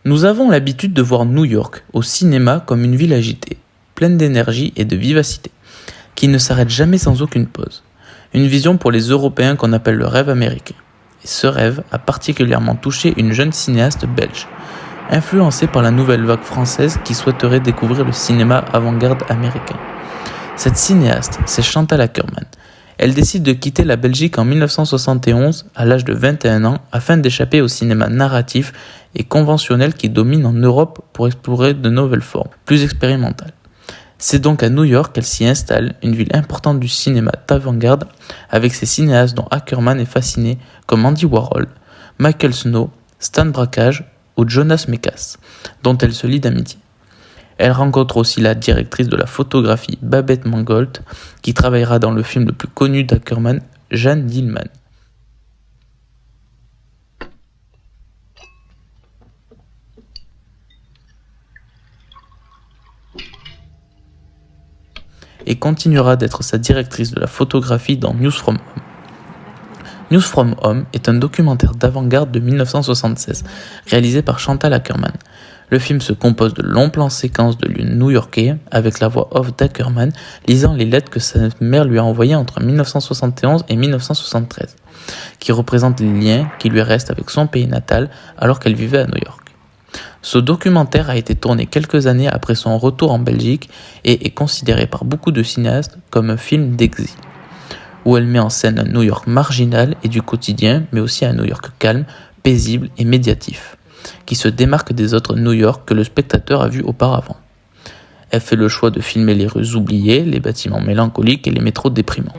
Nous avons l'habitude de voir New York au cinéma comme une ville agitée, pleine d'énergie et de vivacité, qui ne s'arrête jamais sans aucune pause. Une vision pour les Européens qu'on appelle le rêve américain. Et ce rêve a particulièrement touché une jeune cinéaste belge, influencée par la nouvelle vague française qui souhaiterait découvrir le cinéma avant-garde américain. Cette cinéaste, c'est Chantal Akerman. Elle décide de quitter la Belgique en 1971 à l'âge de 21 ans afin d'échapper au cinéma narratif et conventionnel qui domine en Europe pour explorer de nouvelles formes, plus expérimentales. C'est donc à New York qu'elle s'y installe, une ville importante du cinéma d'avant-garde, avec ses cinéastes dont Akerman est fasciné, comme Andy Warhol, Michael Snow, Stan Brakhage ou Jonas Mekas, dont elle se lie d'amitié. Elle rencontre aussi la directrice de la photographie Babette Mangold, qui travaillera dans le film le plus connu d'Akerman, Jeanne Dielman. Et continuera d'être sa directrice de la photographie dans News from Home. News from Home est un documentaire d'avant-garde de 1976, réalisé par Chantal Akerman. Le film se compose de longs plans séquences de lieux new-yorkais, avec la voix off d'Akerman lisant les lettres que sa mère lui a envoyées entre 1971 et 1973, qui représentent les liens qui lui restent avec son pays natal alors qu'elle vivait à New York. Ce documentaire a été tourné quelques années après son retour en Belgique et est considéré par beaucoup de cinéastes comme un film d'exil, où elle met en scène un New York marginal et du quotidien, mais aussi un New York calme, paisible et médiatif, qui se démarque des autres New York que le spectateur a vus auparavant. Elle fait le choix de filmer les rues oubliées, les bâtiments mélancoliques et les métros déprimants.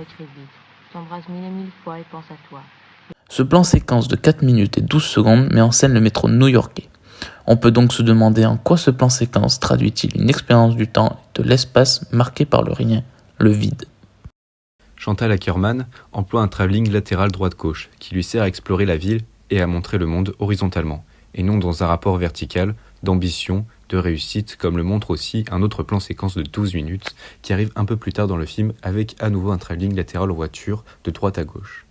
Ce plan séquence de 4 minutes et 12 secondes met en scène le métro new-yorkais. On peut donc se demander en quoi ce plan séquence traduit-il une expérience du temps et de l'espace marquée par le rien, le vide. Chantal Akerman emploie un travelling latéral droite-gauche qui lui sert à explorer la ville et à montrer le monde horizontalement, et non dans un rapport vertical, d'ambition, de réussite, comme le montre aussi un autre plan séquence de 12 minutes qui arrive un peu plus tard dans le film avec à nouveau un travelling latéral en voiture de droite à gauche.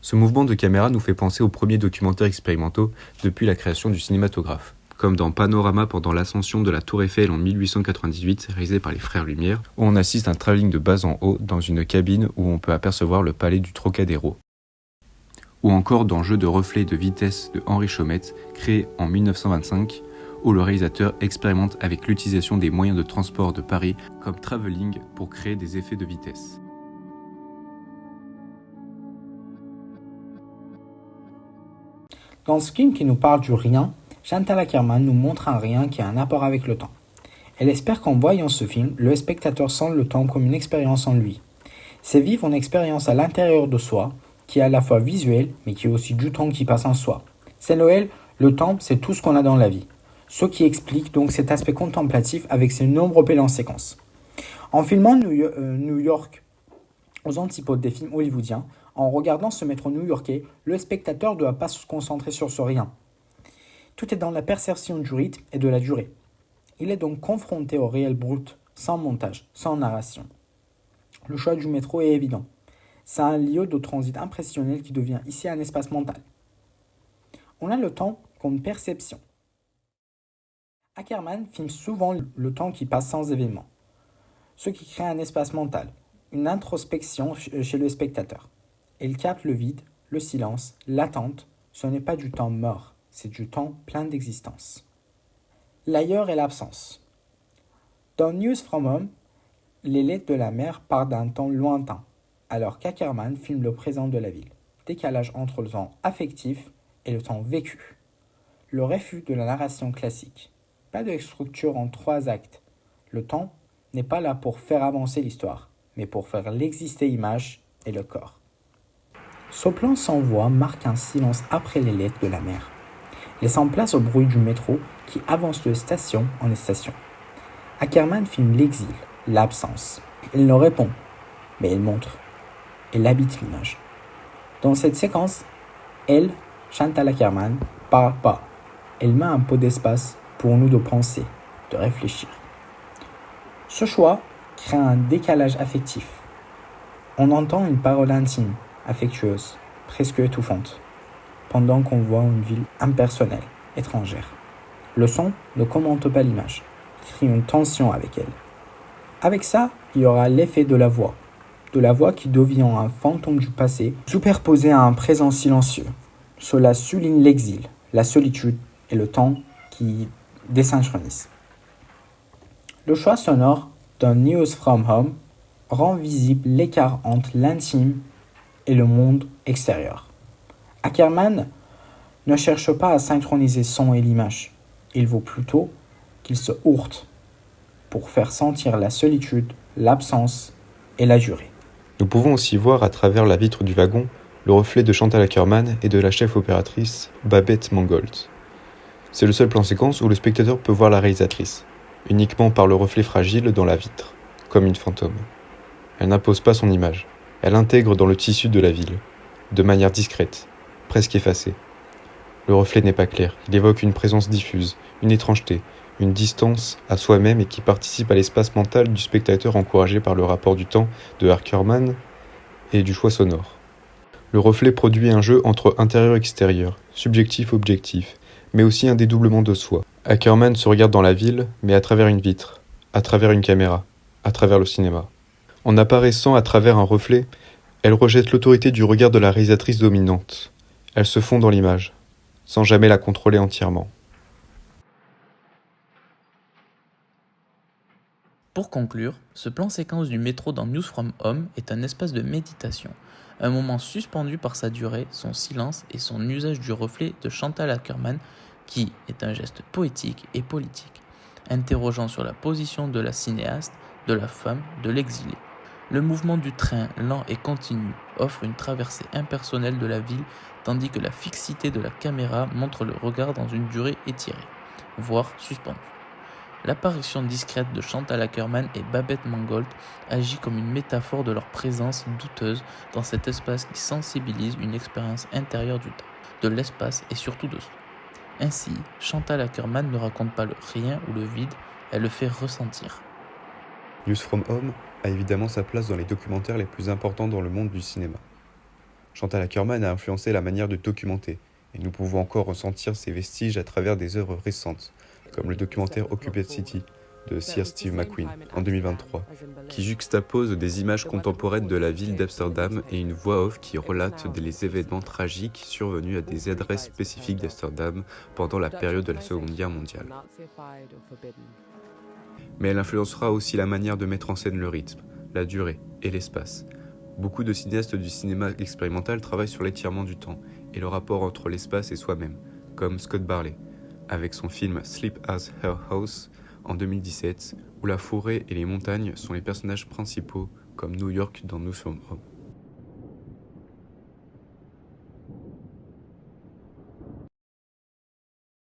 Ce mouvement de caméra nous fait penser aux premiers documentaires expérimentaux depuis la création du cinématographe, comme dans Panorama pendant l'ascension de la Tour Eiffel en 1898 réalisé par les Frères Lumière, où on assiste à un travelling de bas en haut dans une cabine où on peut apercevoir le palais du Trocadéro. Ou encore dans Jeu de reflets de vitesse de Henri Chaumette, créé en 1925, où le réalisateur expérimente avec l'utilisation des moyens de transport de Paris comme travelling pour créer des effets de vitesse. Dans ce film qui nous parle du rien, Chantal Akerman nous montre un rien qui a un rapport avec le temps. Elle espère qu'en voyant ce film, le spectateur sent le temps comme une expérience en lui. C'est vivre une expérience à l'intérieur de soi, qui est à la fois visuelle, mais qui est aussi du temps qui passe en soi. C'est Noël, le temps, c'est tout ce qu'on a dans la vie. Ce qui explique donc cet aspect contemplatif avec ses nombreux plans séquences. En filmant New York aux antipodes des films hollywoodiens, en regardant ce métro new-yorkais, le spectateur ne doit pas se concentrer sur ce rien. Tout est dans la perception du rythme et de la durée. Il est donc confronté au réel brut, sans montage, sans narration. Le choix du métro est évident. C'est un lieu de transit impressionnel qui devient ici un espace mental. On a le temps comme perception. Akerman filme souvent le temps qui passe sans événement, ce qui crée un espace mental, une introspection chez le spectateur. Elle capte le vide, le silence, l'attente. Ce n'est pas du temps mort, c'est du temps plein d'existence. L'ailleurs et l'absence. Dans News from Home, les lettres de la mer partent d'un temps lointain, alors qu'Akerman filme le présent de la ville. Décalage entre le temps affectif et le temps vécu. Le refus de la narration classique. Pas de structure en 3 actes. Le temps n'est pas là pour faire avancer l'histoire, mais pour faire l'exister image et le corps. Ce plan sans voix marque un silence après les lettres de la mer, laissant place au bruit du métro qui avance de station en station. Akerman filme l'exil, l'absence. Il ne répond, mais il montre. Elle habite l'image. Dans cette séquence, elle, Chantal Akerman, parle pas. Elle met un peu d'espace pour nous de penser, de réfléchir. Ce choix crée un décalage affectif. On entend une parole intime, affectueuse, presque étouffante, pendant qu'on voit une ville impersonnelle, étrangère. Le son ne commente pas l'image, il crée une tension avec elle. Avec ça, il y aura l'effet de la voix qui devient un fantôme du passé, superposé à un présent silencieux. Cela souligne l'exil, la solitude et le temps qui désynchronise. Le choix sonore d'un News from Home rend visible l'écart entre l'intime et le monde extérieur. Ackerman ne cherche pas à synchroniser son et l'image, il veut plutôt qu'ils se heurtent pour faire sentir la solitude, l'absence et la durée. Nous pouvons aussi voir à travers la vitre du wagon le reflet de Chantal Ackerman et de la chef opératrice Babette Mangold. C'est le seul plan séquence où le spectateur peut voir la réalisatrice, uniquement par le reflet fragile dans la vitre, comme une fantôme. Elle n'impose pas son image, elle intègre dans le tissu de la ville, de manière discrète, presque effacée. Le reflet n'est pas clair, il évoque une présence diffuse, une étrangeté, une distance à soi-même et qui participe à l'espace mental du spectateur encouragé par le rapport du temps de Ackerman et du choix sonore. Le reflet produit un jeu entre intérieur-extérieur, subjectif-objectif, mais aussi un dédoublement de soi. Ackerman se regarde dans la ville, mais à travers une vitre, à travers une caméra, à travers le cinéma. En apparaissant à travers un reflet, elle rejette l'autorité du regard de la réalisatrice dominante. Elle se fond dans l'image, sans jamais la contrôler entièrement. Pour conclure, ce plan séquence du métro dans News from Home est un espace de méditation, un moment suspendu par sa durée, son silence et son usage du reflet de Chantal Ackerman qui est un geste poétique et politique, interrogeant sur la position de la cinéaste, de la femme, de l'exilé. Le mouvement du train, lent et continu, offre une traversée impersonnelle de la ville, tandis que la fixité de la caméra montre le regard dans une durée étirée, voire suspendue. L'apparition discrète de Chantal Ackerman et Babette Mangold agit comme une métaphore de leur présence douteuse dans cet espace qui sensibilise une expérience intérieure du temps, de l'espace et surtout de soi. Ainsi, Chantal Ackerman ne raconte pas le rien ou le vide, elle le fait ressentir. News from Home a évidemment sa place dans les documentaires les plus importants dans le monde du cinéma. Chantal Ackerman a influencé la manière de documenter, et nous pouvons encore ressentir ses vestiges à travers des œuvres récentes, comme le documentaire Occupied City de Sir Steve McQueen en 2023, qui juxtapose des images contemporaines de la ville d'Amsterdam et une voix off qui relate les événements tragiques survenus à des adresses spécifiques d'Amsterdam pendant la période de la Seconde Guerre mondiale. Mais elle influencera aussi la manière de mettre en scène le rythme, la durée et l'espace. Beaucoup de cinéastes du cinéma expérimental travaillent sur l'étirement du temps et le rapport entre l'espace et soi-même, comme Scott Barley, avec son film Sleep as Her House en 2017, où la forêt et les montagnes sont les personnages principaux, comme New York dans News from Home.